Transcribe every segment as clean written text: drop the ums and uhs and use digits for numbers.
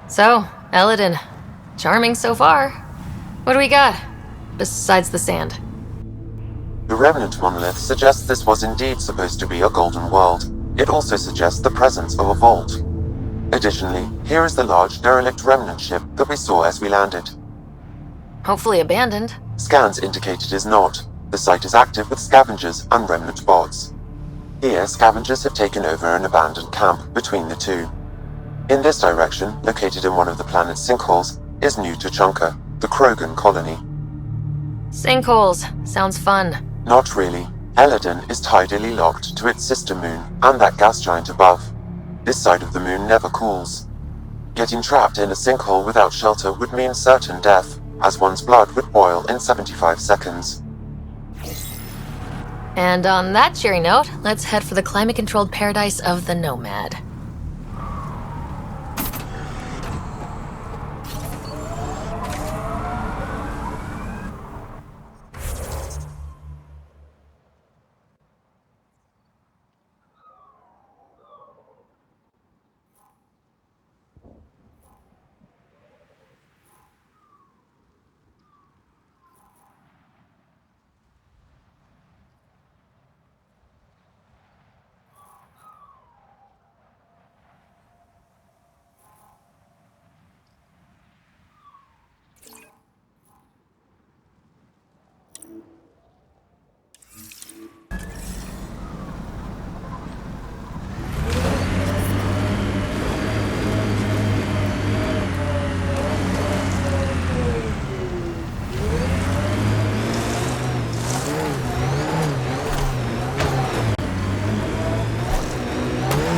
So, Elaaden. Charming so far. What do we got? Besides the sand. The remnant monolith suggests this was indeed supposed to be a golden world. It also suggests the presence of a vault. Additionally, here is the large derelict remnant ship that we saw as we landed. Hopefully abandoned. Scans indicate it is not. The site is active with scavengers and remnant bots. Here, scavengers have taken over an abandoned camp between the two. In this direction, located in one of the planet's sinkholes, is New Tuchanka, the Krogan colony. Sinkholes. Sounds fun. Not really. Elaaden is tidally locked to its sister moon and that gas giant above. This side of the moon never cools. Getting trapped in a sinkhole without shelter would mean certain death, as one's blood would boil in 75 seconds. And on that cheery note, let's head for the climate-controlled paradise of the Nomad.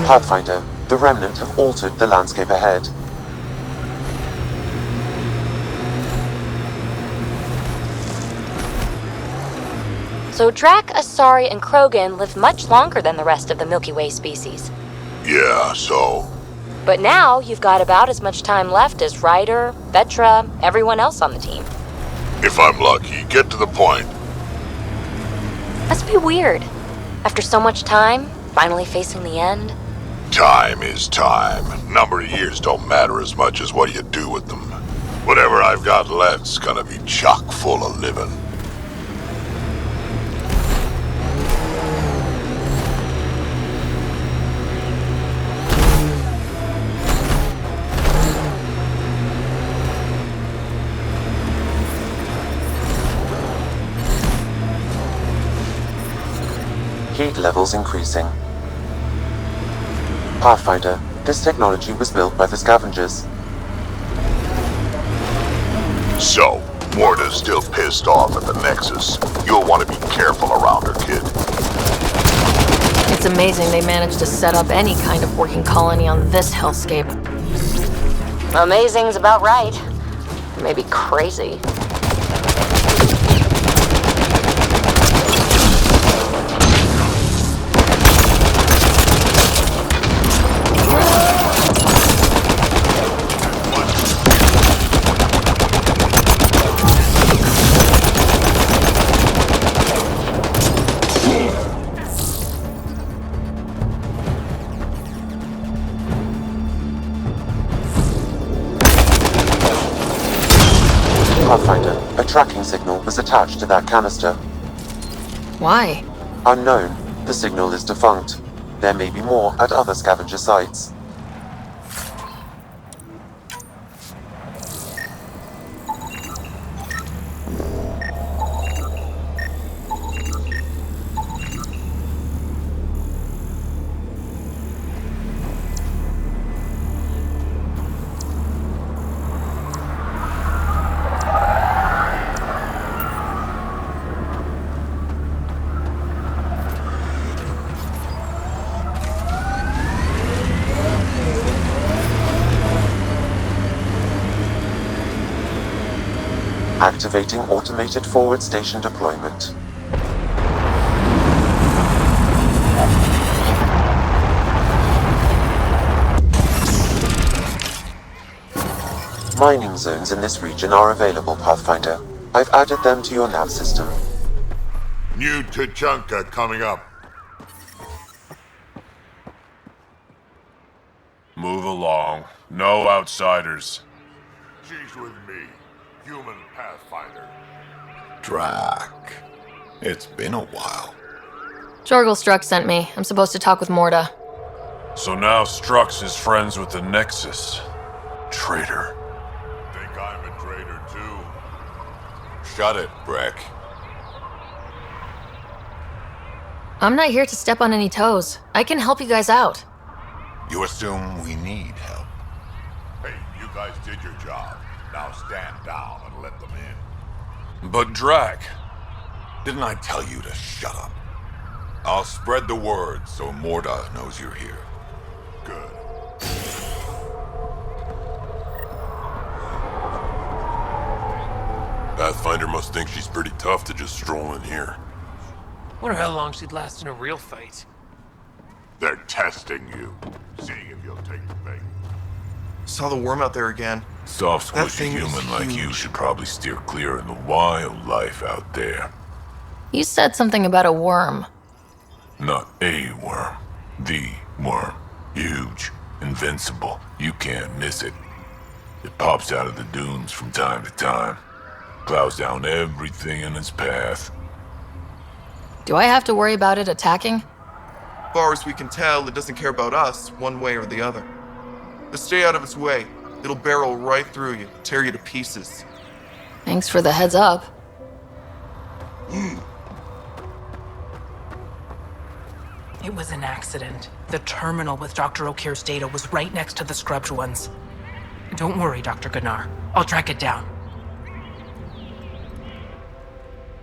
Pathfinder, the Remnant have altered the landscape ahead. So Drac, Asari, and Krogan live much longer than the rest of the Milky Way species. Yeah, so? But now you've got about as much time left as Ryder, Vetra, everyone else on the team. If I'm lucky, get to the point. Must be weird. After so much time, finally facing the end. Time is time. Number of years don't matter as much as what you do with them. Whatever I've got left's gonna be chock full of living. Heat levels increasing. Pathfinder, this technology was built by the scavengers. So, Morta's still pissed off at the Nexus. You'll want to be careful around her, kid. It's amazing they managed to set up any kind of working colony on this hellscape. Amazing's about right. Maybe crazy. Pathfinder, a tracking signal was attached to that canister. Why? Unknown. The signal is defunct. There may be more at other scavenger sites. Activating automated forward station deployment. Mining zones in this region are available, Pathfinder. I've added them to your nav system. New Tuchanka coming up. Move along. No outsiders. She's with me, human pathfinder. Drac. It's been a while. Jorgel Strux sent me. I'm supposed to talk with Morda. So now Strux is friends with the Nexus. Traitor. Think I'm a traitor too? Shut it, Breck. I'm not here to step on any toes. I can help you guys out. You assume we need help. Hey, you guys did your job. Now stand down and let them in. But Drac. Didn't I tell you to shut up? I'll spread the word so Morda knows you're here. Good. Pathfinder must think she's pretty tough to just stroll in here. Wonder how long she'd last in a real fight. They're testing you, seeing if you'll take the bait. Saw the worm out there again. Soft, That squishy thing is human like you huge. should probably steer clear of the wildlife out there. You said something about a worm. Not a worm. The worm. Huge. Invincible. You can't miss it. It pops out of the dunes from time to time. Plows down everything in its path. Do I have to worry about it attacking? As far as we can tell, it doesn't care about us, one way or the other. Just stay out of its way. It'll barrel right through you, tear you to pieces. Thanks for the heads up. It was an accident. The terminal with Dr. O'Keefe's data was right next to the scrubbed ones. Don't worry, Dr. Gunnar. I'll track it down.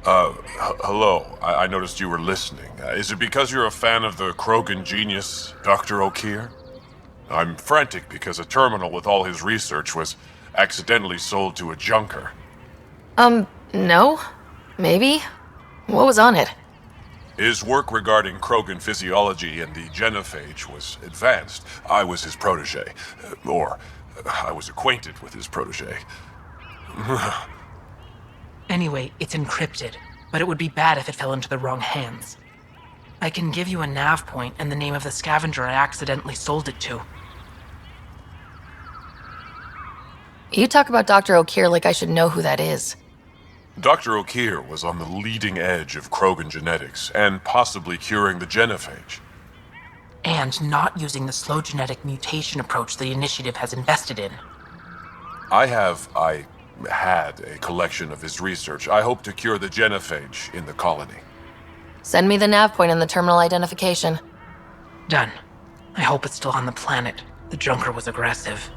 Hello. I noticed you were listening. Is it because you're a fan of the Krogan genius, Dr. O'Keefe? I'm frantic because a terminal with all his research was accidentally sold to a junker. No? Maybe? What was on it? His work regarding Krogan physiology and the genophage was advanced. I was his protege. Or, I was acquainted with his protege. Anyway, it's encrypted, but it would be bad if it fell into the wrong hands. I can give you a nav point and the name of the scavenger I accidentally sold it to. You talk about Dr. O'Keefe like I should know who that is. Dr. O'Keefe was on the leading edge of Krogan genetics and possibly curing the genophage. And not using the slow genetic mutation approach the Initiative has invested in. I had a collection of his research. I hope to cure the genophage in the colony. Send me the nav point and the terminal identification. Done. I hope it's still on the planet. The junker was aggressive.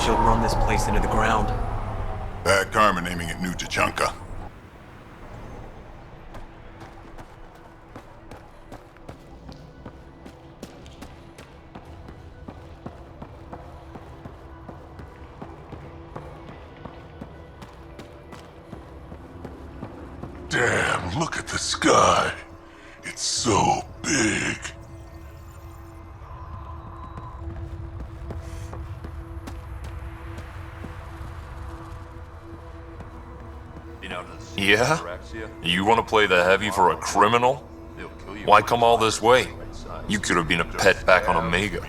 She'll run this place into the ground. Bad karma naming it New Tuchanka. Damn, look at the sky. It's so big. Yeah? You want to play the heavy for a criminal? Why come all this way? You could have been a pet back on Omega.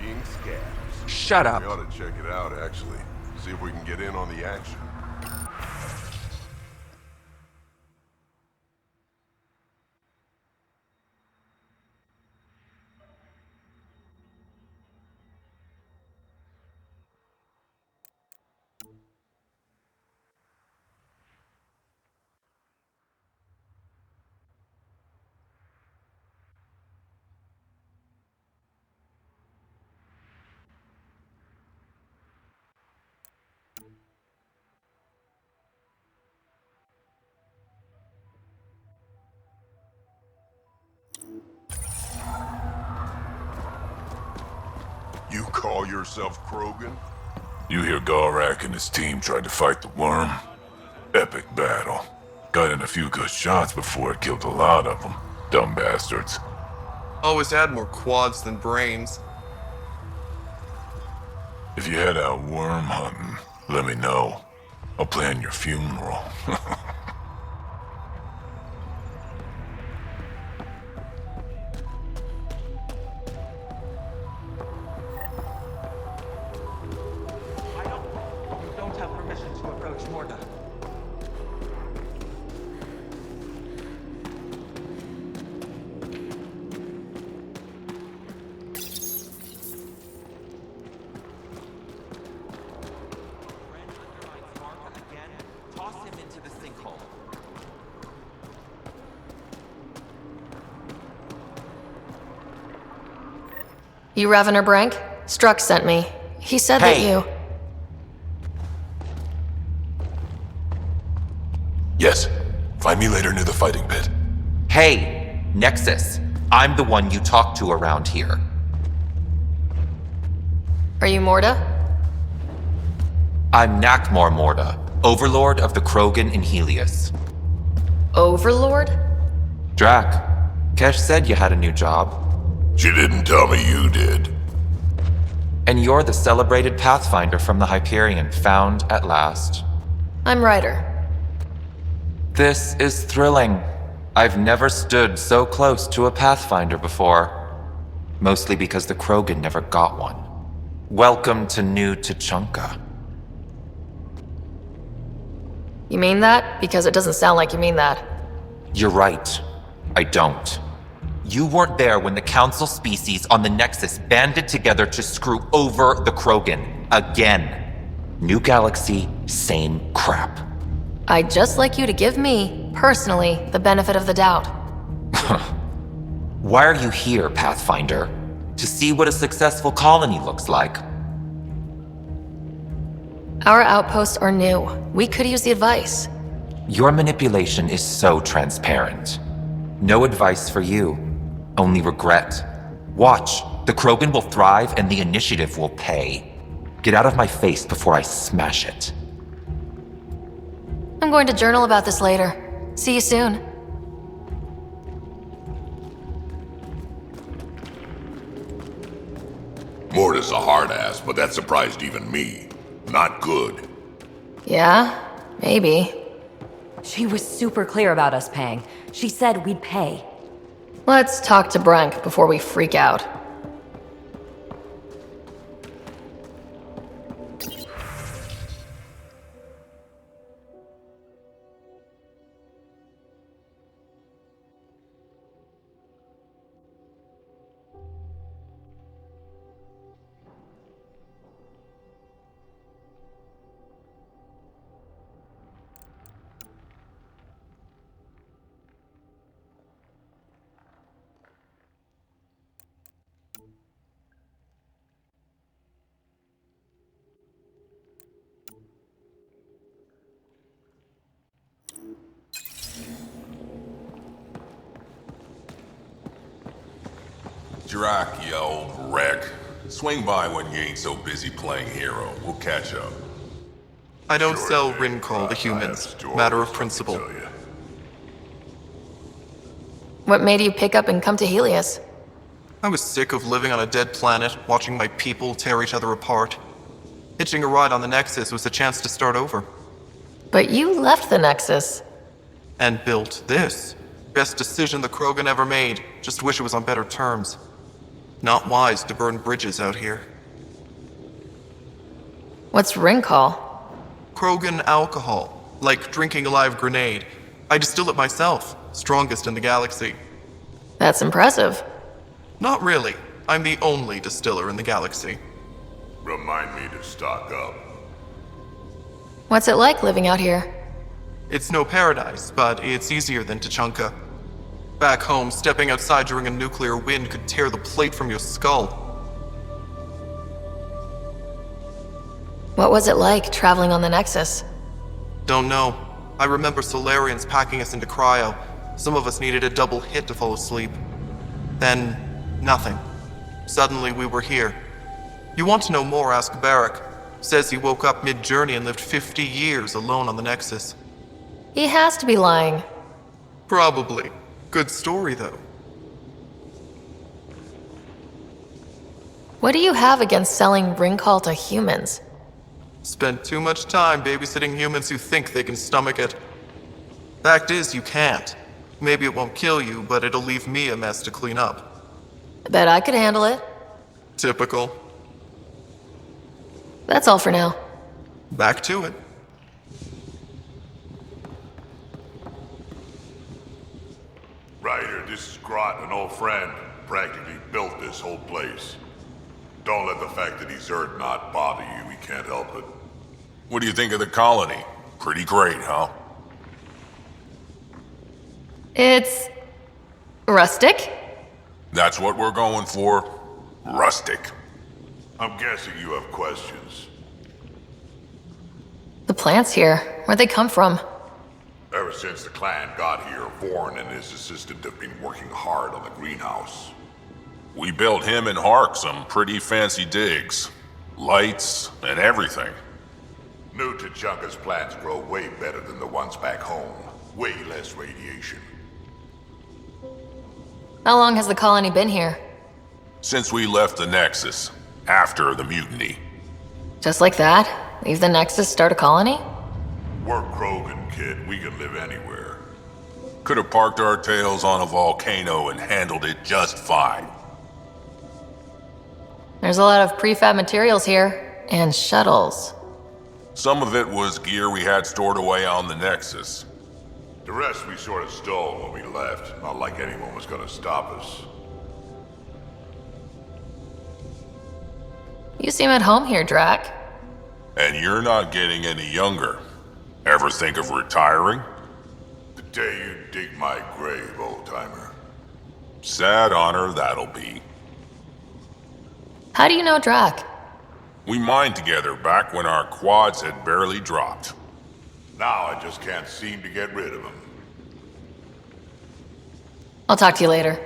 Shut up. We ought to check it out, actually. See if we can get in on the action. call yourself Krogan? You hear Garak and his team tried to fight the worm? Epic battle. Got in a few good shots before it killed a lot of them. Dumb bastards. Always had more quads than brains. If you head out worm hunting, let me know. I'll plan your funeral. You don't have permission to approach Morda. Toss him into the sinkhole. You Revener Brank? Struck sent me. He said that Hey. you... Yes. Find me later near the fighting pit. Hey, Nexus. I'm the one you talk to around here. Are you Morda? I'm Nakmor Morda, Overlord of the Krogan in Helios. Overlord? Drac, Kesh said you had a new job. She didn't tell me you did. And you're the celebrated Pathfinder from the Hyperion, found at last. I'm Ryder. This is thrilling. I've never stood so close to a Pathfinder before. Mostly because the Krogan never got one. Welcome to New Tuchanka. You mean that? Because it doesn't sound like you mean that. You're right. I don't. You weren't there when the Council species on the Nexus banded together to screw over the Krogan. Again. New galaxy, same crap. I'd just like you to give me, personally, the benefit of the doubt. Why are you here, Pathfinder? To see what a successful colony looks like. Our outposts are new. We could use the advice. Your manipulation is so transparent. No advice for you, only regret. Watch, the Krogan will thrive and the initiative will pay. Get out of my face before I smash it. I'm going to journal about this later. See you soon. Morda's a hard ass, but that surprised even me. Not good. Yeah? Maybe. She was super clear about us paying. She said we'd pay. Let's talk to Brank before we freak out. Drac, you old wreck. Swing by when you ain't so busy playing hero. We'll catch up. I don't Sure sell thing. Rincall to I have humans. stories Matter of I can principle. tell you. What made you pick up and come to Helios? I was sick of living on a dead planet, watching my people tear each other apart. Hitching a ride on the Nexus was a chance to start over. But you left the Nexus. And built this. Best decision the Krogan ever made. Just wish it was on better terms. Not wise to burn bridges out here. What's Rincall? Krogan alcohol. Like drinking a live grenade. I distill it myself. Strongest in the galaxy. That's impressive. Not really. I'm the only distiller in the galaxy. Remind me to stock up. What's it like living out here? It's no paradise, but it's easier than Tuchanka. Back home, stepping outside during a nuclear wind could tear the plate from your skull. What was it like traveling on the Nexus? Don't know. I remember Solarians packing us into cryo. Some of us needed a double hit to fall asleep. Then, nothing. Suddenly we were here. You want to know more, ask Barrack. Says he woke up mid-journey and lived 50 years alone on the Nexus. He has to be lying. Probably. Good story, though. What do you have against selling ring call to humans? Spent too much time babysitting humans who think they can stomach it. Fact is, you can't. Maybe it won't kill you, but it'll leave me a mess to clean up. I bet I could handle it. Typical. That's all for now. Back to it. Ryder, this is Grot, an old friend. Practically built this whole place. Don't let the fact that he's Earth not bother you. He can't help it. What do you think of the colony? Pretty great, huh? It's rustic? That's what we're going for. Rustic. I'm guessing you have questions. The plants here, where'd they come from? Ever since the clan got here, Vorn and his assistant have been working hard on the greenhouse. We built him and Hark some pretty fancy digs. Lights and everything. New Tuchanka's plants grow way better than the ones back home. Way less radiation. How long has the colony been here? Since we left the Nexus, after the mutiny. Just like that? Leave the Nexus, start a colony? We're Krogan, kid. We can live anywhere. Could have parked our tails on a volcano and handled it just fine. There's a lot of prefab materials here, and shuttles. Some of it was gear we had stored away on the Nexus. The rest we sort of stole when we left. Not like anyone was gonna stop us. You seem at home here, Drac. And you're not getting any younger. Ever think of retiring? The day you dig my grave, old-timer. Sad honor that'll be. How do you know Drac? We mined together back when our quads had barely dropped. Now I just can't seem to get rid of him. I'll talk to you later.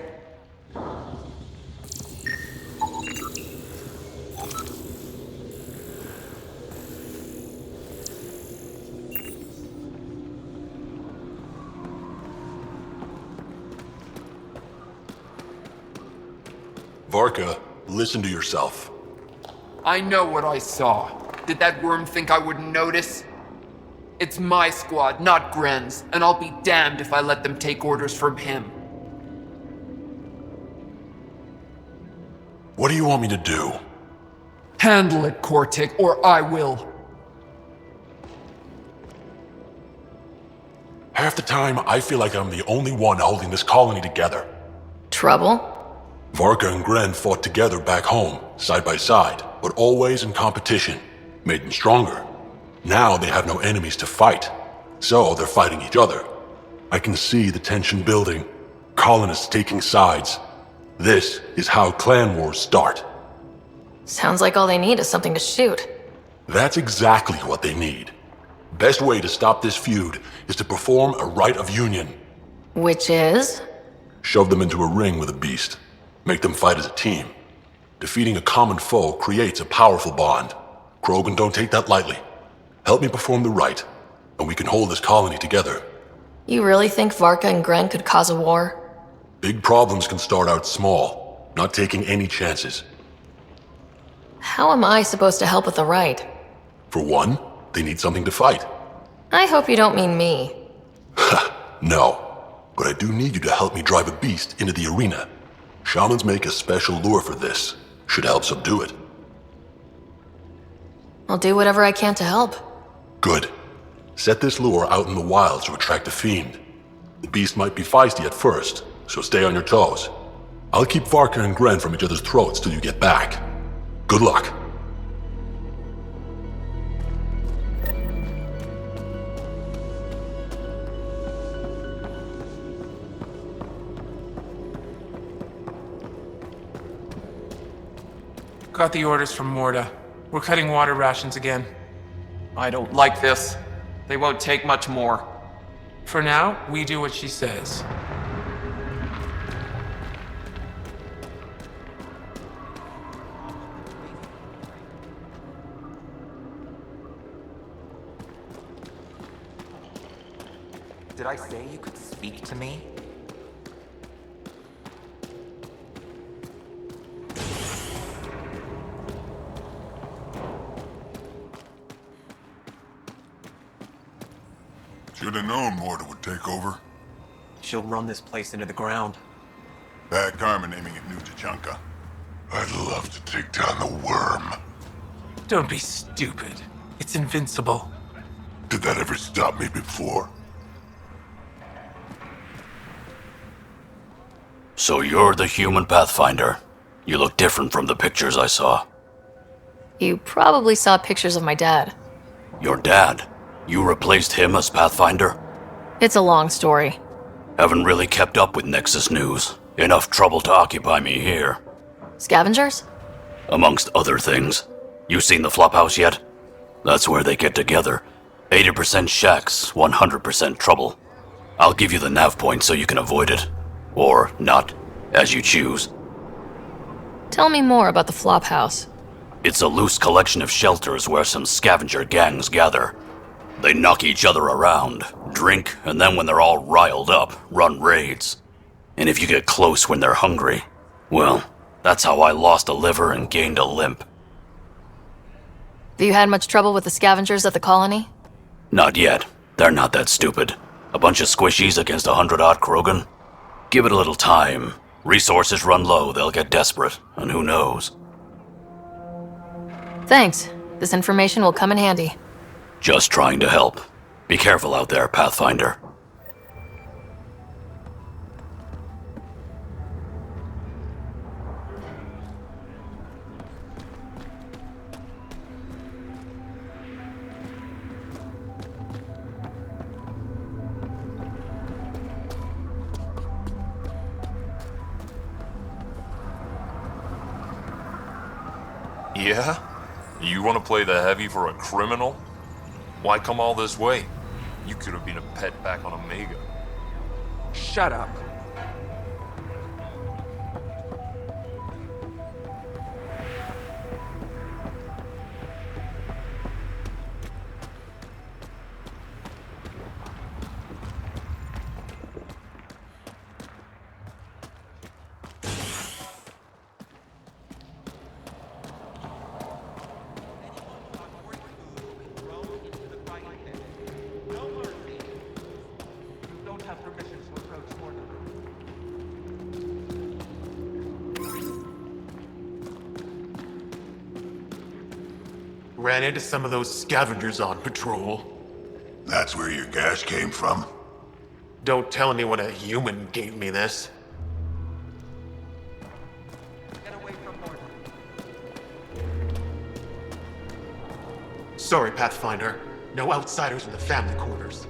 Varka, listen to yourself. I know what I saw. Did that worm think I wouldn't notice? It's my squad, not Gren's, and I'll be damned if I let them take orders from him. What do you want me to do? Handle it, Kortik, or I will. Half the time, I feel like I'm the only one holding this colony together. Trouble? Varka and Gren fought together back home, side by side, but always in competition. Made them stronger. Now they have no enemies to fight, so they're fighting each other. I can see the tension building, colonists taking sides. This is how clan wars start. Sounds like all they need is something to shoot. That's exactly what they need. Best way to stop this feud is to perform a rite of union. Which is? Shove them into a ring with a beast. Make them fight as a team. Defeating a common foe creates a powerful bond. Krogan don't take that lightly. Help me perform the rite, and we can hold this colony together. You really think Varka and Gren could cause a war? Big problems can start out small, not taking any chances. How am I supposed to help with the rite? For one, they need something to fight. I hope you don't mean me. No, but I do need you to help me drive a beast into the arena. Shamans make a special lure for this. Should help subdue it. I'll do whatever I can to help. Good. Set this lure out in the wilds to attract a fiend. The beast might be feisty at first, so stay on your toes. I'll keep Varka and Gren from each other's throats till you get back. Good luck. Got the orders from Morda. We're cutting water rations again. I don't like this. They won't take much more. For now, we do what she says. Did I say you could speak to me? Should have known Morta would take over. She'll run this place into the ground. Bad karma naming it New Tuchanka. I'd love to take down the worm. Don't be stupid. It's invincible. Did that ever stop me before? So you're the human Pathfinder. You look different from the pictures I saw. You probably saw pictures of my dad. Your dad? You replaced him as Pathfinder? It's a long story. Haven't really kept up with Nexus news. Enough trouble to occupy me here. Scavengers? Amongst other things. You seen the Flophouse yet? That's where they get together. 80% shacks, 100% trouble. I'll give you the nav point so you can avoid it. Or not, as you choose. Tell me more about the Flophouse. It's a loose collection of shelters where some scavenger gangs gather. They knock each other around, drink, and then when they're all riled up, run raids. And if you get close when they're hungry, well, that's how I lost a liver and gained a limp. Have you had much trouble with the scavengers at the colony? Not yet. They're not that stupid. A bunch of squishies against 100-odd Krogan? Give it a little time. Resources run low, they'll get desperate, and who knows? Thanks. This information will come in handy. Just trying to help. Be careful out there, Pathfinder. Yeah? You want to play the heavy for a criminal? Why come all this way? You could have been a pet back on Omega. Shut up. Ran into some of those scavengers on patrol. That's where your gas came from? Don't tell anyone a human gave me this. Get away from Morta. Sorry, Pathfinder. No outsiders in the family quarters.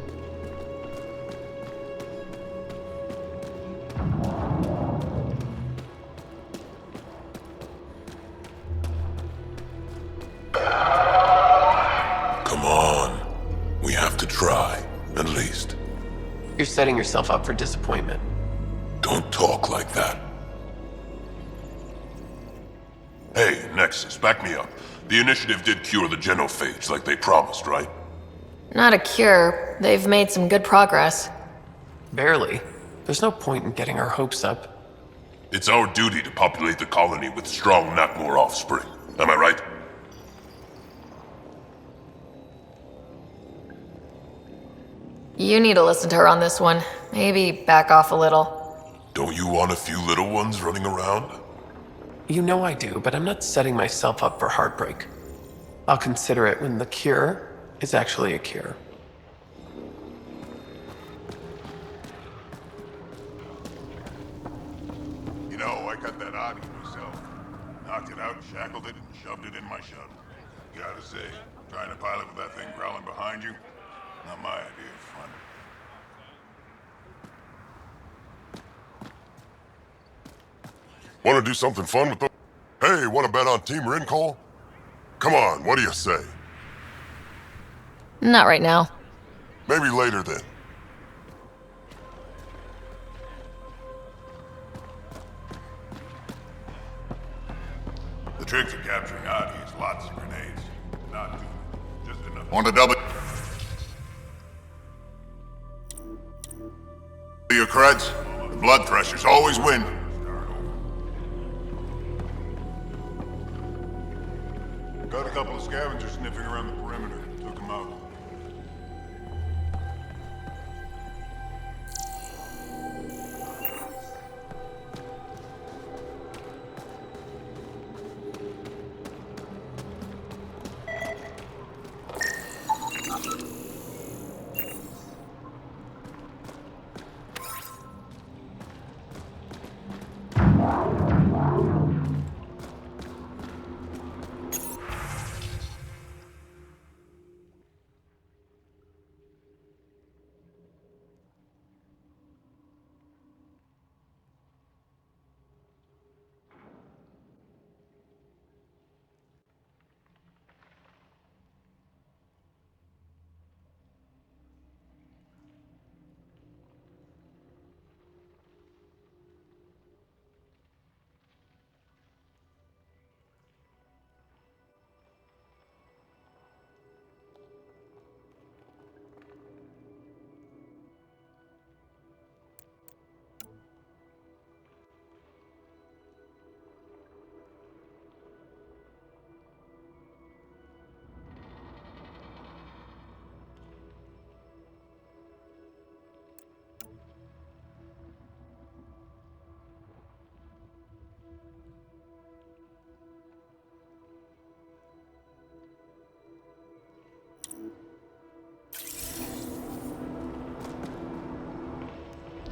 Come on. We have to try, at least. You're setting yourself up for disappointment. Don't talk like that. Hey, Nexus, back me up. The Initiative did cure the genophage like they promised, right? Not a cure. They've made some good progress. Barely. There's no point in getting our hopes up. It's our duty to populate the colony with strong, not more offspring. Am I right? You need to listen to her on this one. Maybe back off a little. Don't you want a few little ones running around? You know I do, but I'm not setting myself up for heartbreak. I'll consider it when the cure is actually a cure. You know, I got that Oddie myself. Knocked it out, shackled it, and shoved it in my shuttle. Gotta say, trying to pilot with that thing growling behind you, not my idea of fun. Want to do something fun with the... Hey, want to bet on Team Rincall? Come on, what do you say? Not right now. Maybe later then. The trick to capturing Adi is lots of grenades. Not too, just enough. Want to double... Your creds, the blood threshers always win. Got a couple of scavengers sniffing around the perimeter. Took them out.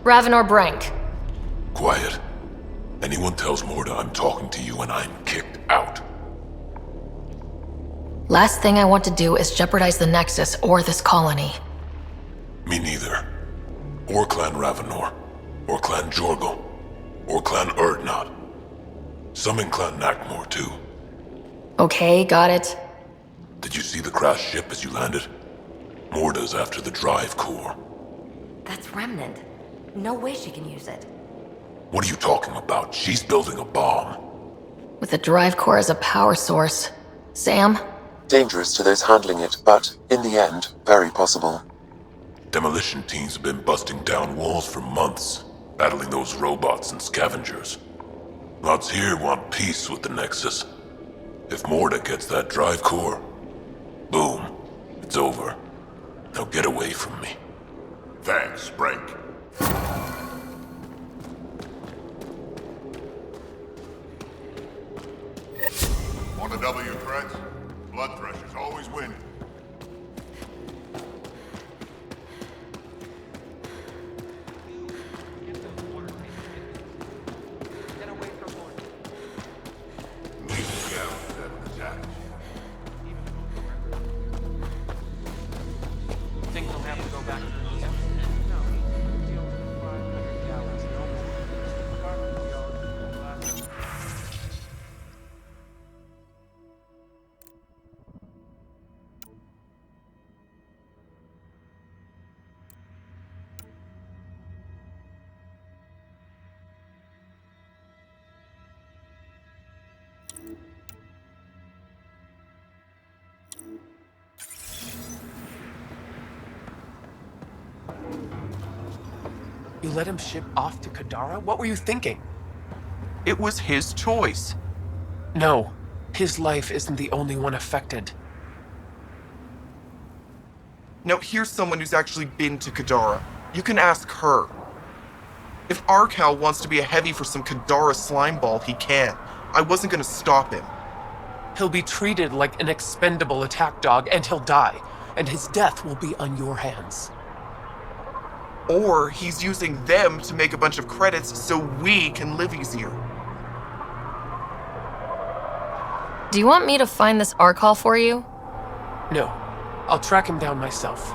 Ravenor Brank. Quiet. Anyone tells Morda I'm talking to you and I'm kicked out. Last thing I want to do is jeopardize the Nexus or this colony. Me neither. Or Clan Ravenor. Or Clan Jorgal. Or Clan Urdnot. Some in Clan Nakmor too. Okay, got it. Did you see the crashed ship as you landed? Morda's after the drive core. That's Remnant. No way she can use it. What are you talking about? She's building a bomb. With the drive core as a power source. Sam? Dangerous to those handling it, but, in the end, very possible. Demolition teams have been busting down walls for months, battling those robots and scavengers. Lots here want peace with the Nexus. If Morda gets that drive core, boom, it's over. Now get away from me. Thanks, Brink. Want a W, Creds? Blood threshers always win. Think they'll have to go back to the You let him ship off to Kadara? What were you thinking? It was his choice. No, his life isn't the only one affected. Now here's someone who's actually been to Kadara. You can ask her. If Arcal wants to be a heavy for some Kadara slimeball, he can. I wasn't gonna stop him. He'll be treated like an expendable attack dog and he'll die, and his death will be on your hands. Or he's using them to make a bunch of credits so we can live easier. Do you want me to find this Arcall for you? No, I'll track him down myself.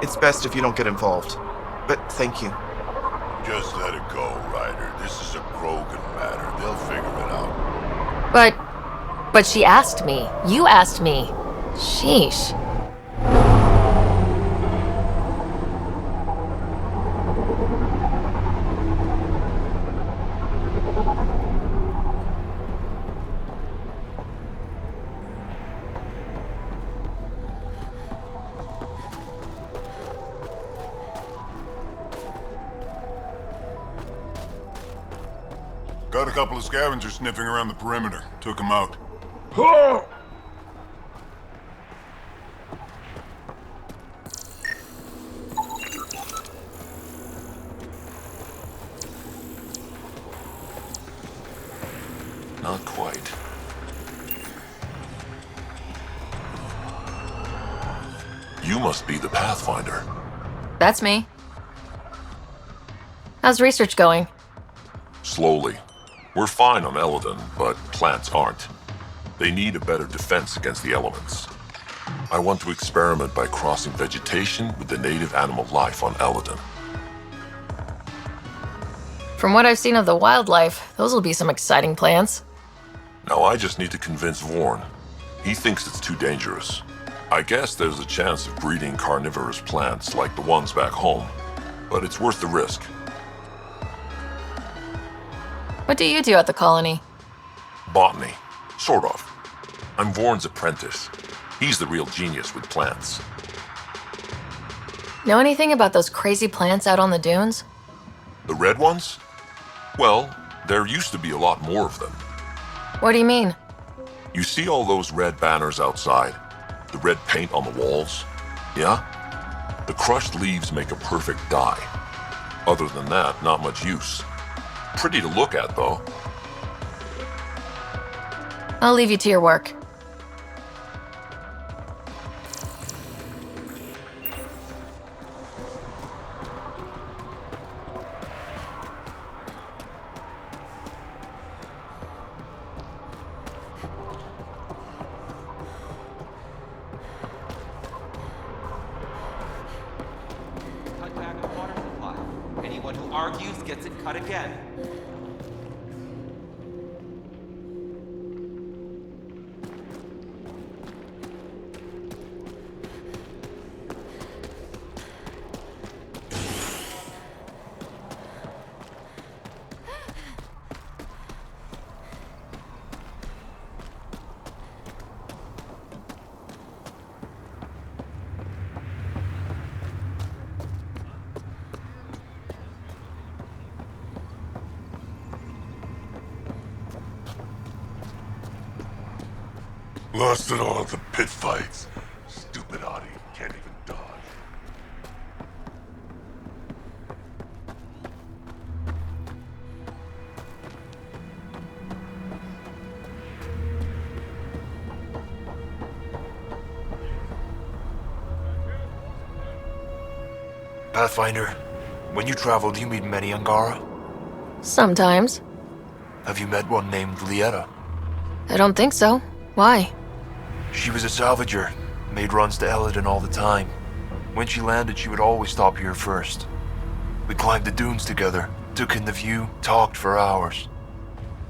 It's best if you don't get involved. But thank you. Just let it go, Ryder. This is a Krogan matter. They'll figure it out. But she asked me. You asked me. Sheesh. Got a couple of scavengers sniffing around the perimeter. Took them out. Not quite. You must be the Pathfinder. That's me. How's research going? Slowly. We're fine on Elaaden, but plants aren't. They need a better defense against the elements. I want to experiment by crossing vegetation with the native animal life on Elaaden. From what I've seen of the wildlife, those will be some exciting plants. Now I just need to convince Vorn. He thinks it's too dangerous. I guess there's a chance of breeding carnivorous plants like the ones back home, but it's worth the risk. What do you do at the colony? Botany. Sort of. I'm Vorn's apprentice. He's the real genius with plants. Know anything about those crazy plants out on the dunes? The red ones? Well, there used to be a lot more of them. What do you mean? You see all those red banners outside? The red paint on the walls? Yeah? The crushed leaves make a perfect dye. Other than that, not much use. Pretty to look at, though. I'll leave you to your work. Cut back on water supply. Anyone who argues gets it cut again. Lost it all at the pit fights. Stupid Audi can't even dodge. Pathfinder, when you travel, do you meet many Angara? Sometimes. Have you met one named Lieta? I don't think so. Why? She was a salvager, made runs to Elaaden all the time. When she landed, she would always stop here first. We climbed the dunes together, took in the view, talked for hours.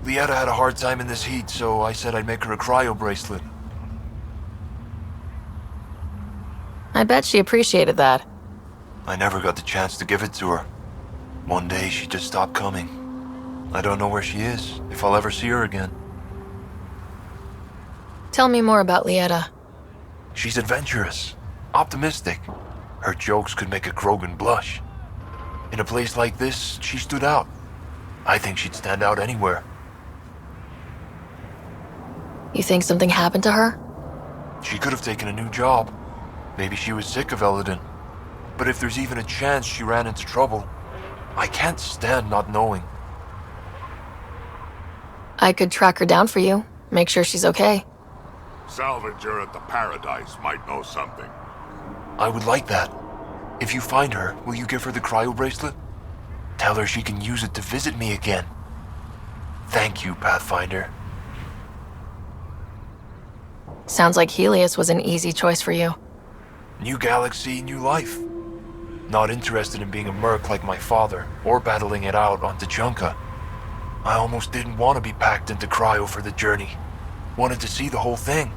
Lieta had a hard time in this heat, so I said I'd make her a cryo bracelet. I bet she appreciated that. I never got the chance to give it to her. One day she just stopped coming. I don't know where she is, if I'll ever see her again. Tell me more about Lieta. She's adventurous, optimistic. Her jokes could make a Krogan blush. In a place like this, she stood out. I think she'd stand out anywhere. You think something happened to her? She could have taken a new job. Maybe she was sick of Elaaden. But if there's even a chance she ran into trouble, I can't stand not knowing. I could track her down for you, make sure she's okay. Salvager at the Paradise might know something. I would like that. If you find her, will you give her the cryo bracelet? Tell her she can use it to visit me again. Thank you, Pathfinder. Sounds like Helios was an easy choice for you. New galaxy, new life. Not interested in being a merc like my father, or battling it out on Tuchanka. I almost didn't want to be packed into cryo for the journey. Wanted to see the whole thing.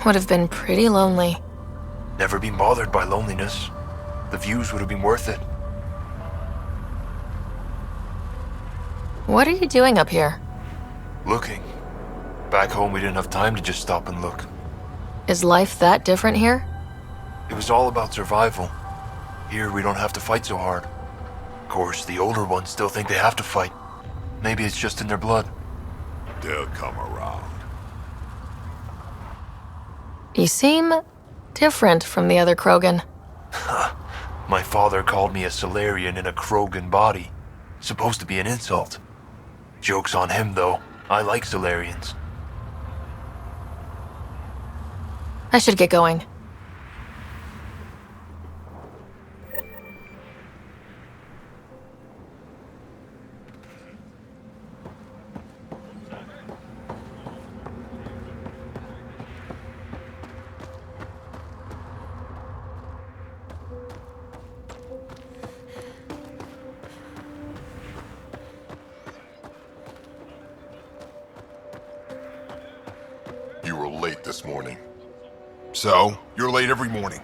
Would have been pretty lonely. Never been bothered by loneliness. The views would have been worth it. What are you doing up here? Looking. Back home we didn't have time to just stop and look. Is life that different here? It was all about survival. Here we don't have to fight so hard. Of course, the older ones still think they have to fight. Maybe it's just in their blood. They'll come around. You seem different from the other Krogan. My father called me a Solarian in a Krogan body. Supposed to be an insult. Joke's on him, though. I like Solarians. I should get going. You were late this morning. So? You're late every morning.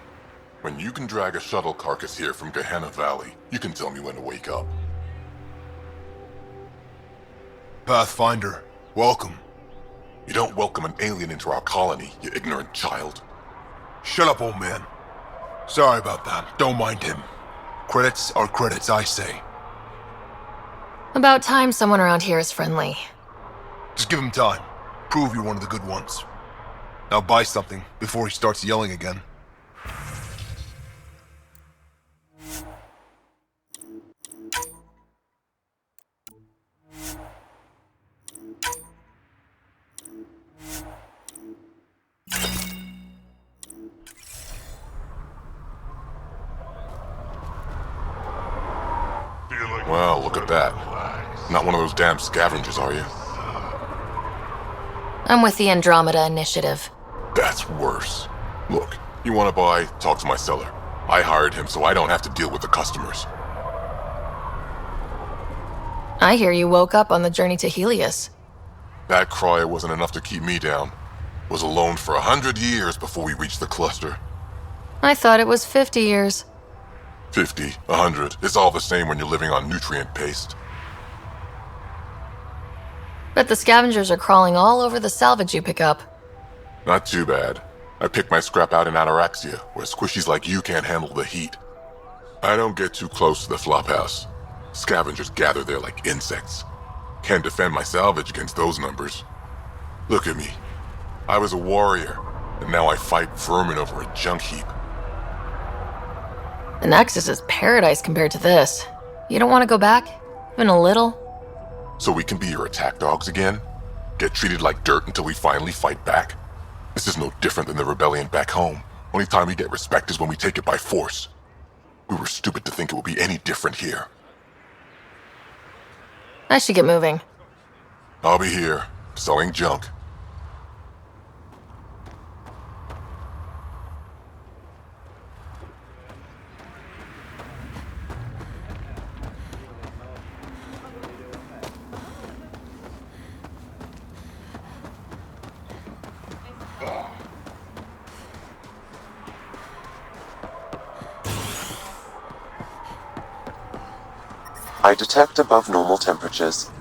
When you can drag a shuttle carcass here from Gehenna Valley, you can tell me when to wake up. Pathfinder, welcome. You don't welcome an alien into our colony, you ignorant child. Shut up, old man. Sorry about that. Don't mind him. Credits are credits, I say. About time someone around here is friendly. Just give him time. Prove you're one of the good ones. Now buy something before he starts yelling again. Well, look at that. Not one of those damn scavengers, are you? I'm with the Andromeda Initiative. That's worse. Look, you want to buy, talk to my seller. I hired him so I don't have to deal with the customers. I hear you woke up on the journey to Helios. That cry wasn't enough to keep me down. Was alone for 100 years before we reached the cluster. I thought it was 50 years. 50, 100, it's all the same when you're living on nutrient paste. Bet the scavengers are crawling all over the salvage you pick up. Not too bad. I pick my scrap out in Ataraxia, where squishies like you can't handle the heat. I don't get too close to the flophouse. Scavengers gather there like insects. Can't defend my salvage against those numbers. Look at me. I was a warrior, and now I fight vermin over a junk heap. The Nexus is paradise compared to this. You don't want to go back? Even a little? So we can be your attack dogs again? Get treated like dirt until we finally fight back? This is no different than the rebellion back home. Only time we get respect is when we take it by force. We were stupid to think it would be any different here. I should get moving. I'll be here, selling junk. I detect above normal temperatures.